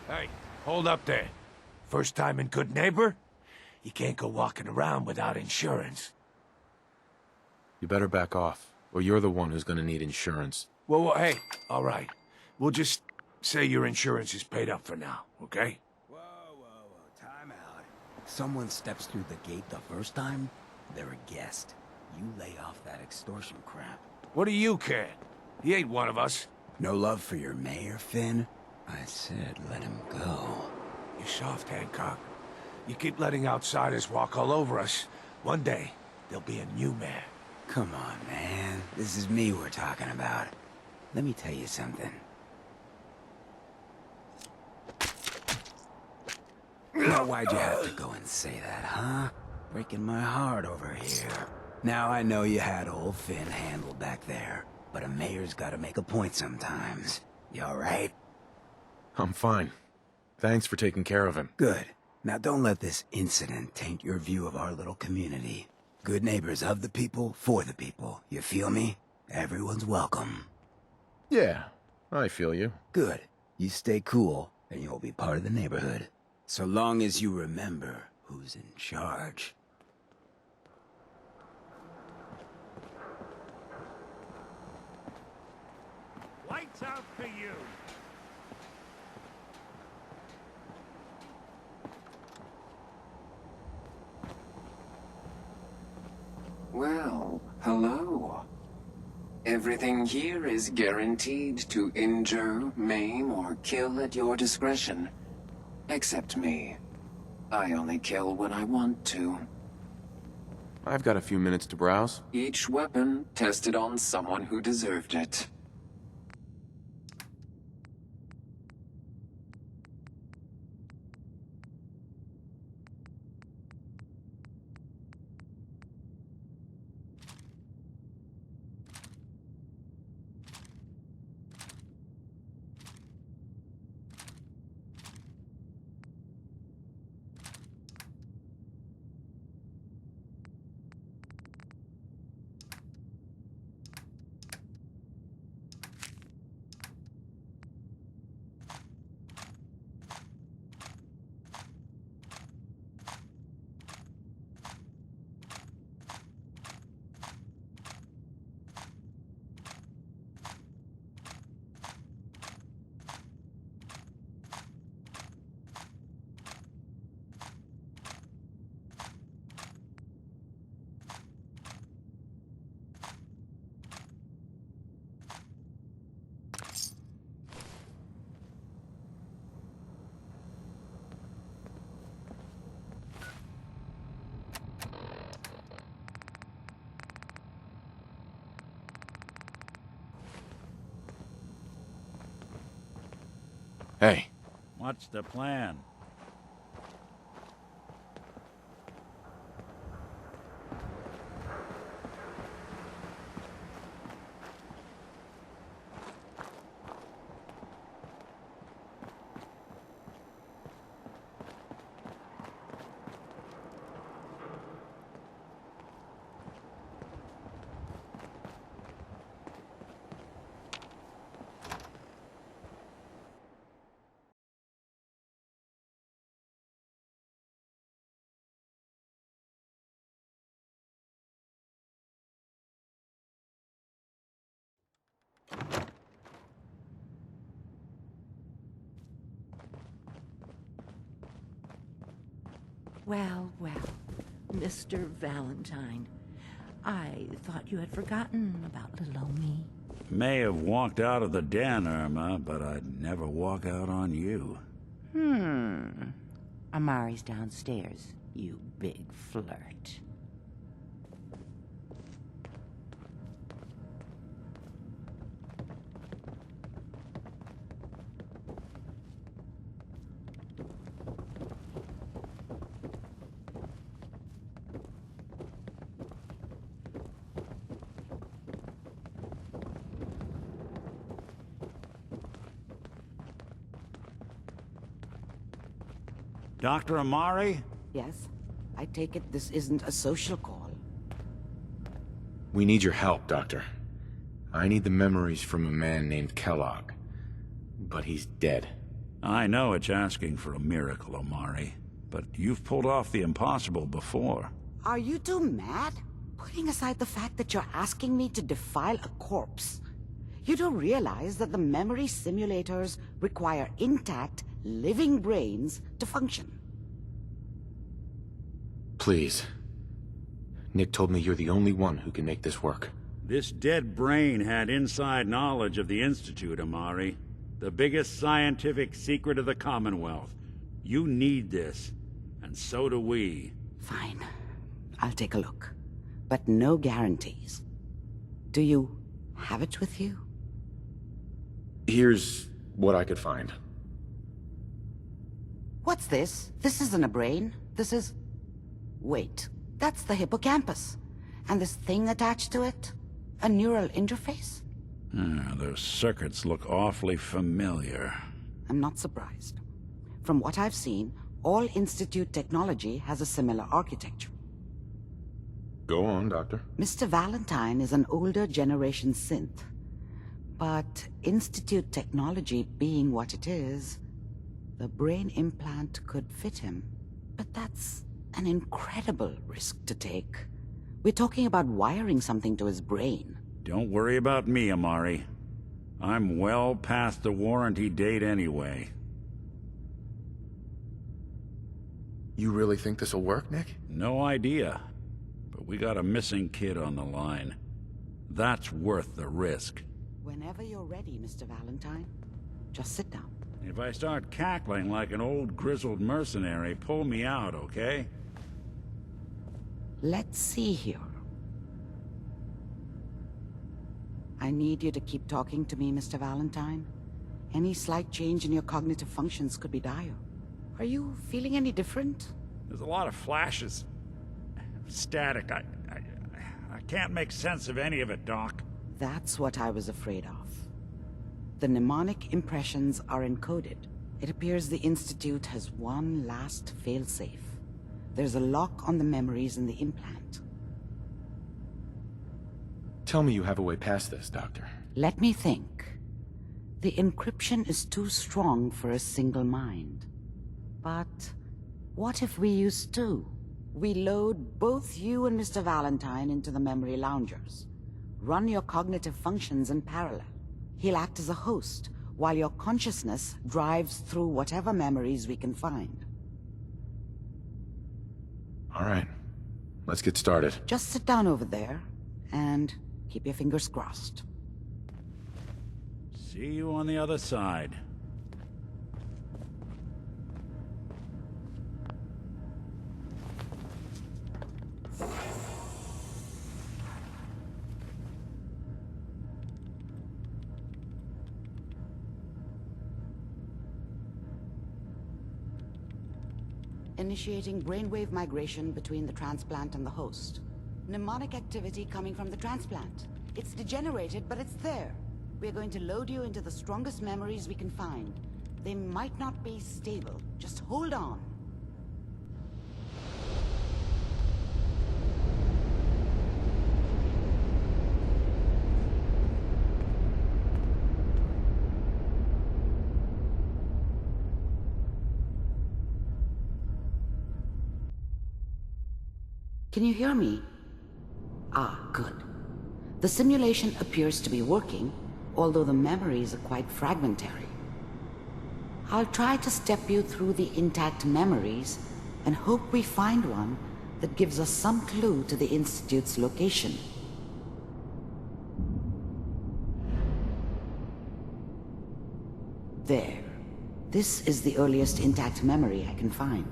Hey, hold up there. First time in Good Neighbor? You can't go walking around without insurance. You better back off, or you're the one who's gonna need insurance. Well, hey, all right. We'll just say your insurance is paid up for now, okay? Whoa, time out. Someone steps through the gate the first time, they're a guest. You lay off that extortion crap. What do you care? He ain't one of us. No love for your mayor, Finn? I said let him go. You soft, Hancock. You keep letting outsiders walk all over us. One day, there'll be a new mayor. Come on, man. This is me we're talking about. Let me tell you something. Now, why'd you have to go and say that, huh? Breaking my heart over here. Now I know you had old Finn handled back there, but a mayor's gotta make a point sometimes. You alright? I'm fine. Thanks for taking care of him. Good. Now don't let this incident taint your view of our little community. Good neighbors of the people, for the people. You feel me? Everyone's welcome. Yeah, I feel you. Good. You stay cool, and you'll be part of the neighborhood. So long as you remember who's in charge. Lights out for you! Well, hello. Everything here is guaranteed to injure, maim, or kill at your discretion. Except me. I only kill when I want to. I've got a few minutes to browse. Each weapon tested on someone who deserved it. Hey, What's the plan? Well, Mr. Valentine. I thought you had forgotten about little old me. May have walked out of the den, Irma, but I'd never walk out on you. Amari's downstairs, you big flirt. Dr. Amari? Yes? I take it this isn't a social call. we need your help, Doctor. I need the memories from a man named Kellogg. But he's dead. I know it's asking for a miracle, Omari, but you've pulled off the impossible before. Are you two mad? Putting aside the fact that you're asking me to defile a corpse, you do realize that the memory simulators require intact, living brains to function. Please. Nick told me you're the only one who can make this work. This dead brain had inside knowledge of the Institute, Omari. The biggest scientific secret of the Commonwealth. You need this, and so do we. Fine. I'll take a look. But no guarantees. Do you have it with you? Here's what I could find. What's this? This isn't a brain. This is... Wait. That's the hippocampus. And this thing attached to it? A neural interface? Those circuits look awfully familiar. I'm not surprised. From what I've seen, all Institute technology has a similar architecture. Go on, Doctor. Mr. Valentine is an older generation synth. But Institute technology being what it is, the brain implant could fit him. But that's an incredible risk to take. We're talking about wiring something to his brain. Don't worry about me, Omari. I'm well past the warranty date anyway. You really think this'll work, Nick? No idea. But we got a missing kid on the line. That's worth the risk. Whenever you're ready, Mr. Valentine. Just sit down. If I start cackling like an old grizzled mercenary, pull me out, okay? Let's see here. I need you to keep talking to me, Mr. Valentine. Any slight change in your cognitive functions could be dire. Are you feeling any different? There's a lot of flashes. Static. I can't make sense of any of it, Doc. That's what I was afraid of. The mnemonic impressions are encoded. It appears the Institute has one last failsafe. There's a lock on the memories in the implant. Tell me you have a way past this, Doctor. Let me think. The encryption is too strong for a single mind. But what if we use two? We load both you and Mr. Valentine into the memory loungers. Run your cognitive functions in parallel. He'll act as a host, while your consciousness drives through whatever memories we can find. All right. Let's get started. Just sit down over there, and keep your fingers crossed. See you on the other side. Initiating brainwave migration between the transplant and the host. Mnemonic activity coming from the transplant. It's degenerated, but it's there. We're going to load you into the strongest memories we can find. They might not be stable. Just hold on. Can you hear me? Ah, good. The simulation appears to be working, although the memories are quite fragmentary. I'll try to step you through the intact memories and hope we find one that gives us some clue to the Institute's location. There. This is the earliest intact memory I can find.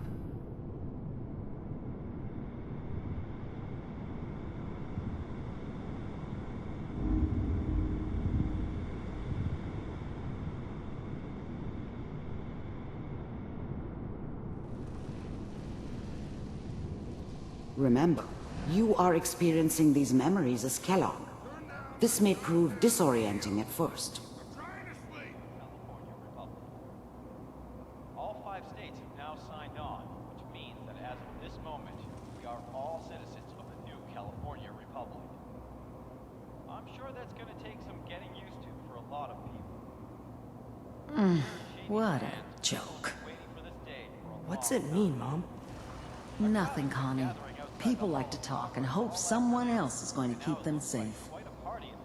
Remember, you are experiencing these memories as Kellogg. This may prove disorienting at first. All 5 states have now signed on, which means that as of this moment, we are all citizens of the new California Republic. I'm sure that's going to take some getting used to for a lot of people. What a joke. What's it mean, Mom? Nothing, Connie. People like to talk and hope someone else is going to keep them safe.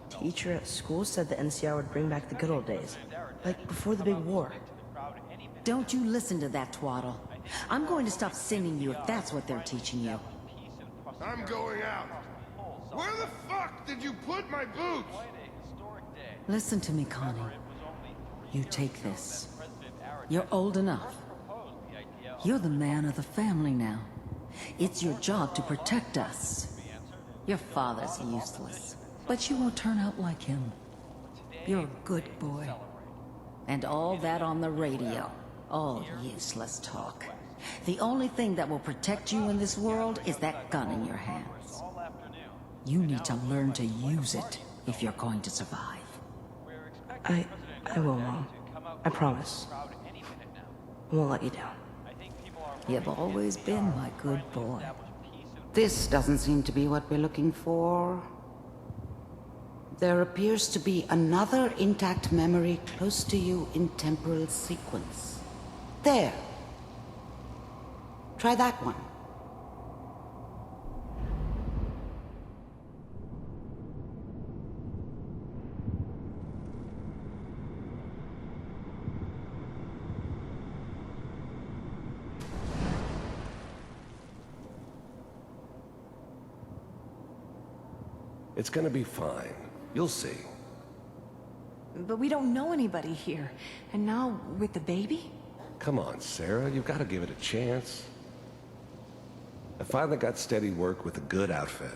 Teacher at school said the NCR would bring back the good old days. Like before the big war. Don't you listen to that twaddle. I'm going to stop singing you if that's what they're teaching you. I'm going out. Where the fuck did you put my boots? Listen to me, Connie. You take this. You're old enough. You're the man of the family now. It's your job to protect us. Your father's useless, but you won't turn out like him. You're a good boy. And all that on the radio. All useless talk. The only thing that will protect you in this world is that gun in your hands. You need to learn to use it if you're going to survive. I will, Mom. I promise. I won't let you down. You've always been my good boy. This doesn't seem to be what we're looking for. There appears to be another intact memory close to you in temporal sequence. There. Try that one. It's gonna be fine. You'll see. But we don't know anybody here. And now, with the baby? Come on, Sarah, you've got to give it a chance. I finally got steady work with a good outfit.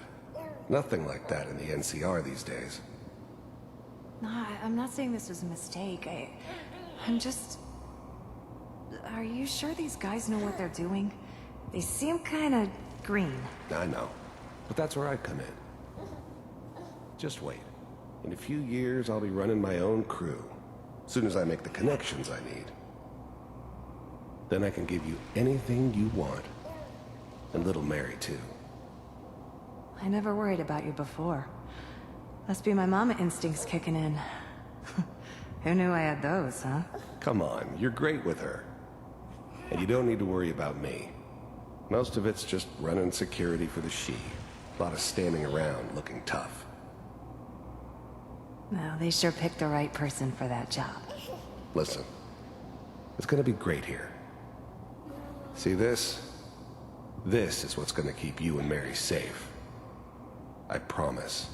Nothing like that in the NCR these days. No, I'm not saying this was a mistake. I'm just... Are you sure these guys know what they're doing? They seem kinda green. I know, but that's where I come in. Just wait. In a few years, I'll be running my own crew. As soon as I make the connections I need. Then I can give you anything you want. And little Mary, too. I never worried about you before. Must be my mama instincts kicking in. Who knew I had those, huh? Come on, you're great with her. And you don't need to worry about me. Most of it's just running security for the she. A lot of standing around looking tough. No, they sure picked the right person for that job. Listen, it's gonna be great here. See this? This is what's gonna keep you and Mary safe. I promise.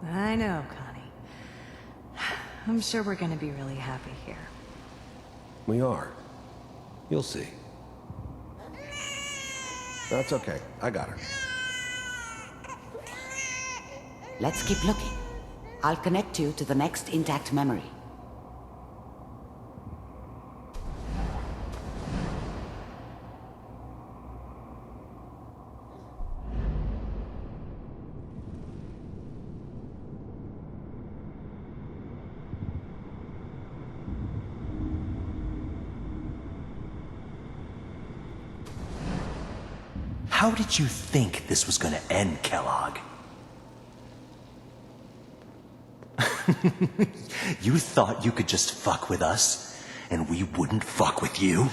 I know, Connie. I'm sure we're gonna be really happy here. We are. You'll see. That's okay. I got her. Let's keep looking. I'll connect you to the next intact memory. How did you think this was gonna end, Kellogg? You thought you could just fuck with us, and we wouldn't fuck with you?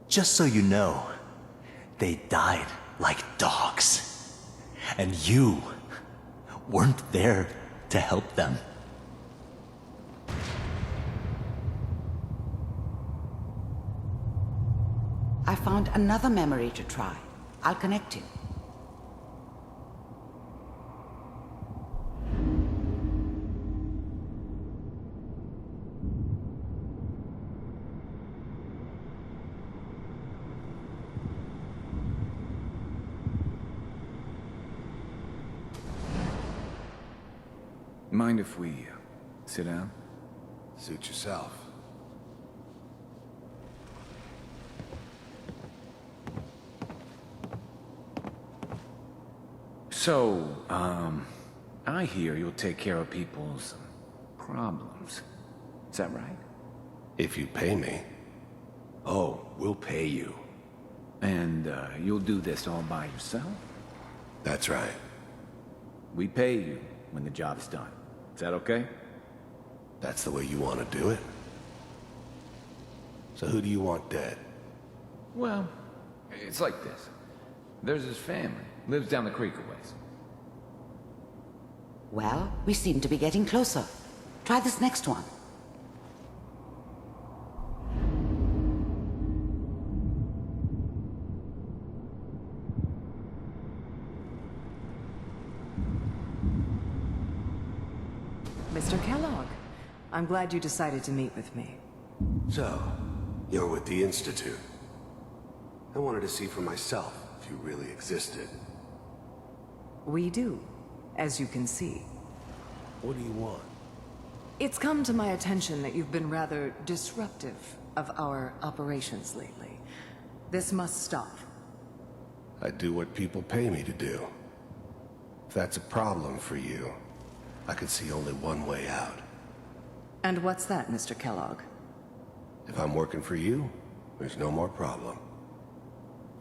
Just so you know, they died like dogs. And you weren't there to help them. I found another memory to try. I'll connect you. Mind if we sit down? Suit yourself. So, I hear you'll take care of people's problems. Is that right? If you pay me. Oh, we'll pay you. And, you'll do this all by yourself? That's right. We pay you when the job's done. Is that okay? That's the way you want to do it? So who do you want dead? Well, it's like this. There's his family. Lives down the creek a ways. Well, we seem to be getting closer. Try this next one. Mr. Kellogg, I'm glad you decided to meet with me. So, you're with the Institute. I wanted to see for myself if you really existed. We do, as you can see. What do you want? It's come to my attention that you've been rather disruptive of our operations lately. This must stop. I do what people pay me to do. If that's a problem for you, I could see only one way out. And what's that, Mr. Kellogg? If I'm working for you, there's no more problem.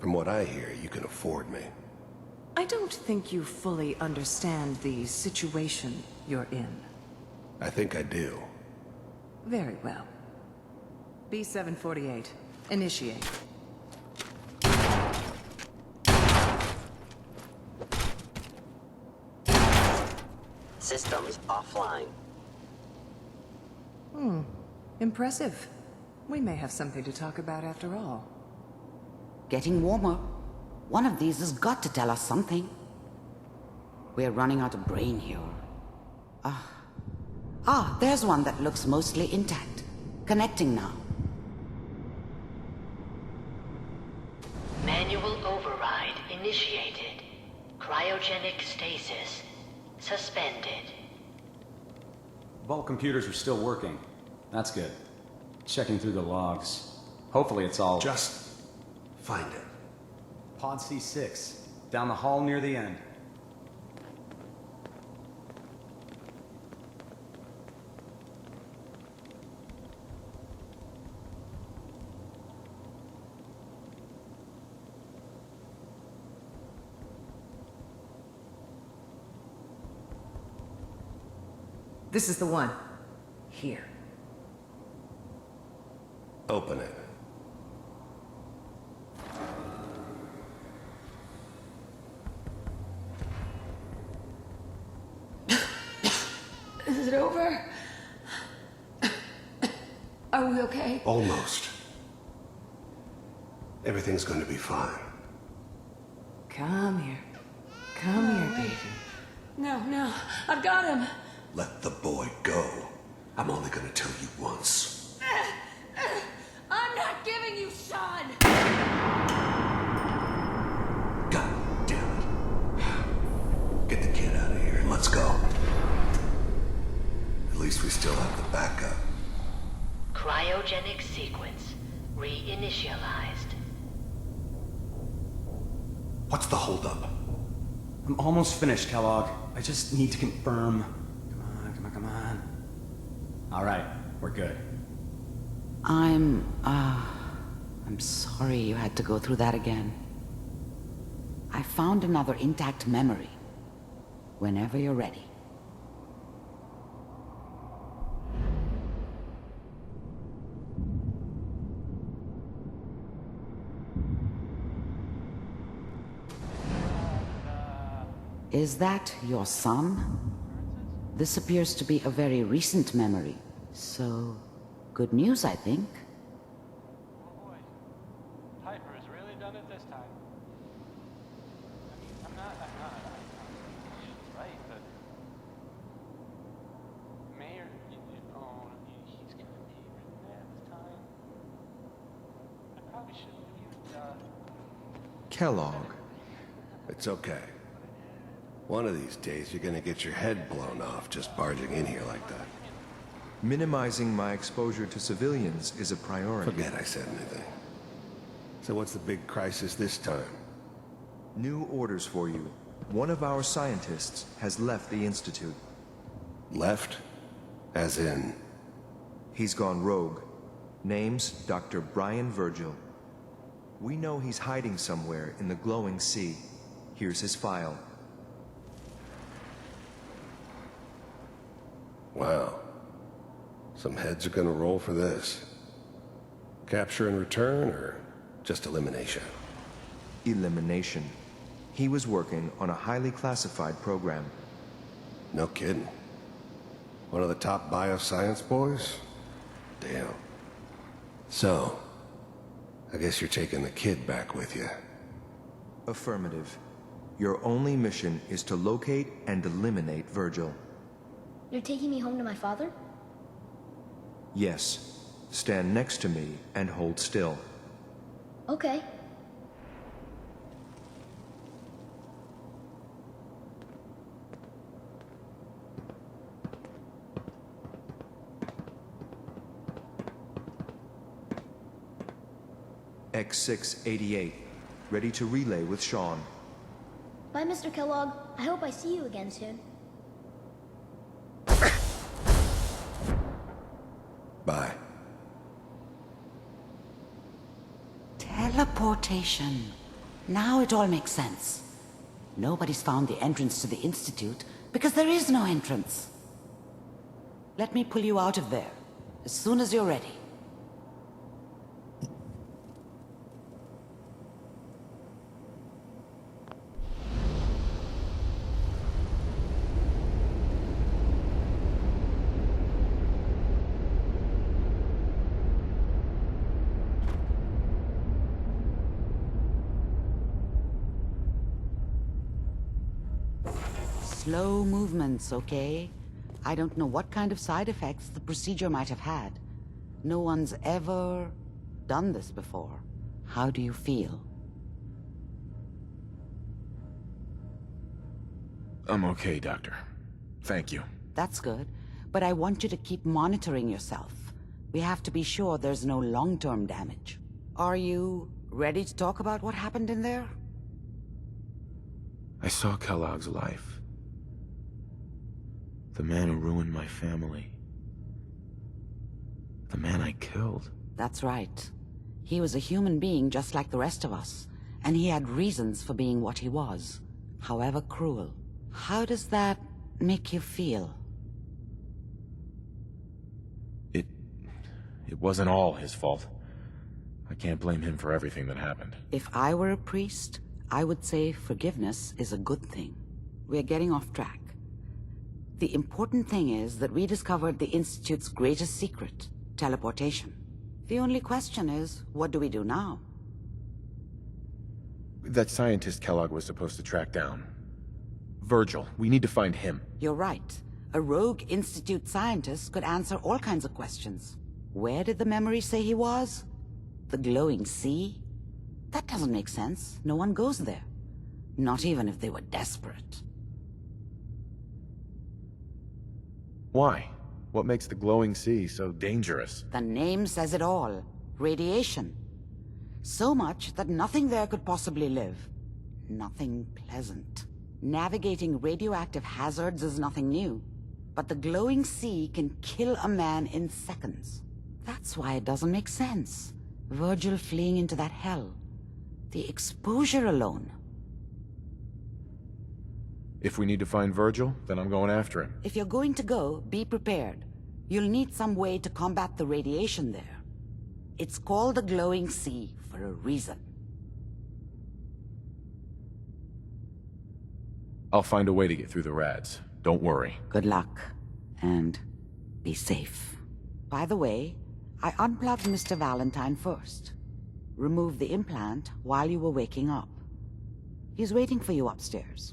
From what I hear, you can afford me. I don't think you fully understand the situation you're in. I think I do. Very well. B-748, initiate. Systems offline. Impressive. We may have something to talk about after all. Getting warmer. One of these has got to tell us something. We're running out of brain here. There's one that looks mostly intact. Connecting now. Manual override initiated. Cryogenic stasis suspended. Vault computers are still working. That's good. Checking through the logs. Hopefully it's all... Just find it. Pod C6. Down the hall near the end. This is the one. Here. Open it. Is it over? Are we okay? Almost. Everything's going to be fine. Come here. Come here, baby. No, I've got him. Let the boy go. I'm only going to tell you once. I'm not giving you Sean. God damn it. Get the kid out of here and let's go. At least we still have the backup. Cryogenic sequence reinitialized. What's the holdup? I'm almost finished, Kellogg. I just need to confirm. Come on. All right, we're good. I'm sorry you had to go through that again. I found another intact memory. Whenever you're ready. Is that your son? This appears to be a very recent memory, so good news, I think. Oh boy, Piper has really done it this time. I mean, I'm not she's right, but Mayor, he's gonna be written there this time. I probably shouldn't have used, Kellogg. It's okay. One of these days, you're gonna get your head blown off just barging in here like that. Minimizing my exposure to civilians is a priority. Forget I said anything. So what's the big crisis this time? New orders for you. One of our scientists has left the Institute. Left? As in? He's gone rogue. Name's Dr. Brian Virgil. We know he's hiding somewhere in the glowing sea. Here's his file. Wow. Some heads are gonna roll for this. Capture and return, or just elimination? Elimination. He was working on a highly classified program. No kidding. One of the top bioscience boys? Damn. So, I guess you're taking the kid back with you. Affirmative. Your only mission is to locate and eliminate Virgil. You're taking me home to my father? Yes. Stand next to me and hold still. Okay. X688. Ready to relay with Sean. Bye, Mr. Kellogg. I hope I see you again soon. Bye. Teleportation. Now it all makes sense. Nobody's found the entrance to the Institute because there is no entrance. Let me pull you out of there as soon as you're ready. Slow movements, okay? I don't know what kind of side effects the procedure might have had. No one's ever done this before. How do you feel? I'm okay, Doctor. Thank you. That's good, but I want you to keep monitoring yourself. We have to be sure there's no long-term damage. Are you ready to talk about what happened in there? I saw Kellogg's life. The man who ruined my family. The man I killed. That's right. He was a human being just like the rest of us, and he had reasons for being what he was, however cruel. How does that make you feel? It wasn't all his fault. I can't blame him for everything that happened. If I were a priest, I would say forgiveness is a good thing. We're getting off track. The important thing is that we discovered the Institute's greatest secret, teleportation. The only question is, what do we do now? That scientist Kellogg was supposed to track down. Virgil. We need to find him. You're right. A rogue Institute scientist could answer all kinds of questions. Where did the memory say he was? The glowing sea? That doesn't make sense. No one goes there. Not even if they were desperate. Why? What makes the glowing sea so dangerous? The name says it all. Radiation. So much that nothing there could possibly live. Nothing pleasant. Navigating radioactive hazards is nothing new. But the glowing sea can kill a man in seconds. That's why it doesn't make sense. Virgil fleeing into that hell. The exposure alone. If we need to find Virgil, then I'm going after him. If you're going to go, be prepared. You'll need some way to combat the radiation there. It's called the glowing sea for a reason. I'll find a way to get through the rads. Don't worry. Good luck. And be safe. By the way, I unplugged Mr. Valentine first. Removed the implant while you were waking up. He's waiting for you upstairs.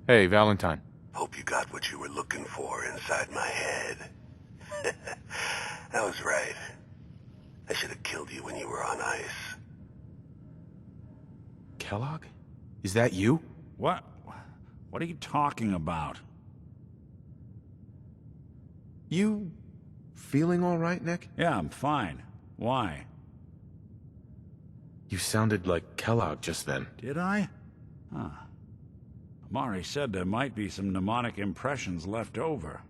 Hey, Valentine. Hope you got what you were looking for inside my head. I was right. I should have killed you when you were on ice. Kellogg? Is that you? What? What are you talking about? You feeling all right, Nick? Yeah, I'm fine. Why? You sounded like Kellogg just then. Did I? Huh. Amari said there might be some mnemonic impressions left over.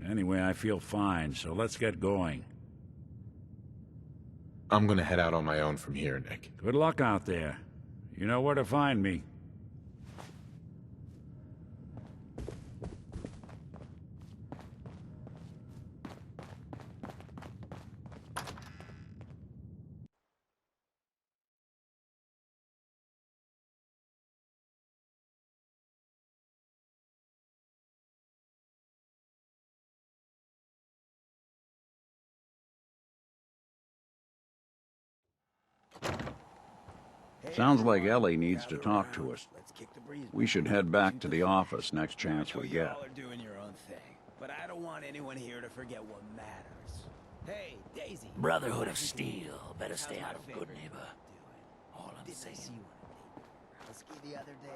Anyway, I feel fine, so let's get going. I'm gonna head out on my own from here, Nick. Good luck out there. You know where to find me. Sounds like Ellie needs to talk to us. We should head back to the office next chance we get. Y'all are doing your own thing, but I don't want anyone here to forget what matters. Hey, Daisy. Brotherhood of Steel. Better stay out of good neighbor. All I'm saying. Ski the other day.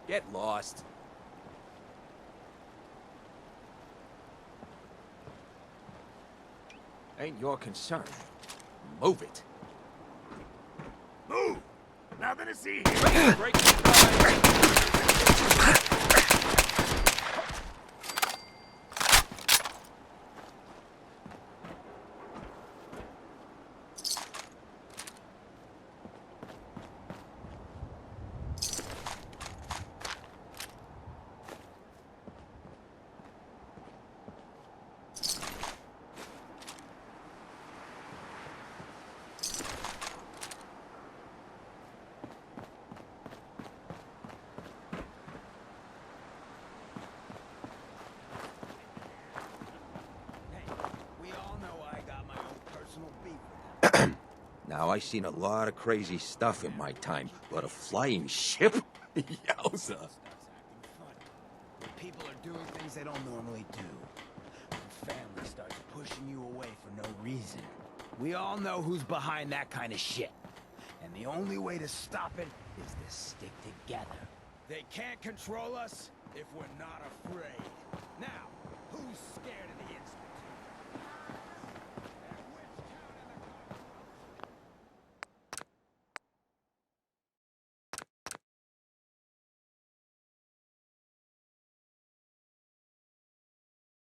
Get lost. Ain't your concern. Move it. Move! Nothing to see here. Break the Now, I've seen a lot of crazy stuff in my time, but a flying ship? Yowza. People are doing things they don't normally do. When family starts pushing you away for no reason. We all know who's behind that kind of shit. And the only way to stop it is to stick together. They can't control us if we're not afraid. Now, who's scared of the Institute?